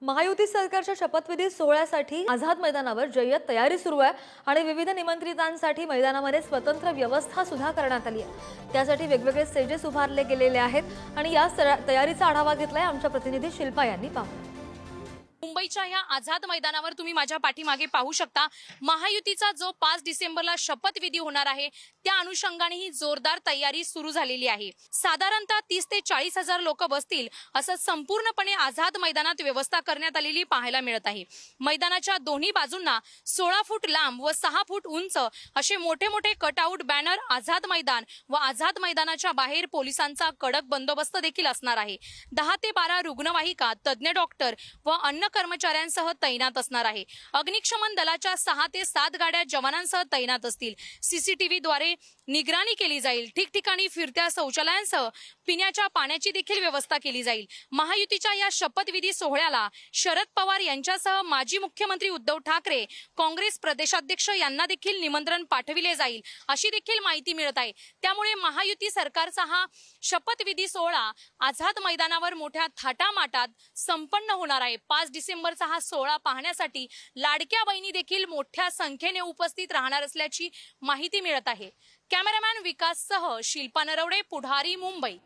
महायुती सरकारच्या शपथविधी सोहळ्यासाठी आझाद मैदानावर जय्यत तयारी सुरू आहे आणि विविध निमंत्रितांसाठी मैदानामध्ये स्वतंत्र व्यवस्था सुद्धा करण्यात आली आहे। त्यासाठी वेगवेगळे स्टेजेस उभारले गेलेले आहेत आणि या तयारीचा आढावा घेतलाय आमच्या प्रतिनिधी शिल्पा यांनी। पाहू मुंबईच्या या आझाद मैदानावर तुम्ही माझ्या पाठीमागे पाहू शकता। महायुतीचा जो 5 डिसेंबरला शपथविधी होणार आहे त्या अनुषंगाने ही जोरदार तयारी सुरू झालेली आहे। साधारणतः 30 ते 40 हजार लोक बसतील असं संपूर्णपणे आझाद मैदानात व्यवस्था करण्यात आलेली पाहायला मिळत आहे। मैदानाच्या दोन्ही बाजूंना 16 फूट लांब व 6 फूट उंच असे मोठे मोठे कटआउट बॅनर आझाद मैदान व आझाद मैदानाच्या बाहेर पोलिसांचा कडक बंदोबस्त देखील असणार आहे। 10 ते 12 रुग्णवाहिका, तज्ञ डॉक्टर व अन्य कर्मचाऱ्यांसह तैनात असणार आहे। अग्निशमन दलाच्या 6 ते 7 गाड्या जवानांसह तैनात असतील। सीसीटीव्ही द्वारे निगराणी केली जाईल। ठिकठिकाणी फिरत्या शौचालयांसह पिण्याच्या पाण्याची देखील व्यवस्था केली जाईल। महायुतीच्या या शपथविधी सोहळ्याला शरद पवार यांच्यासह माजी मुख्यमंत्री उद्धव ठाकरे, काँग्रेस प्रदेशाध्यक्ष यांना देखील निमंत्रण पाठविले जाईल अशी देखील माहिती मिळत आहे। त्यामुळे महायुती सरकारचा हा शपथविधी सोहळा आझाद मैदानावर मोठ्या थाटामाटात संपन्न होणार आहे। 5 डिसेंबरचा हा सोहळा पाहण्यासाठी लाडक्या बहिणी देखील मोठ्या संख्येने उपस्थित राहणार असल्याची माहिती मिळत आहे। कॅमेरामॅन विकास सह शिल्पा नरवडे, पुढारी, मुंबई।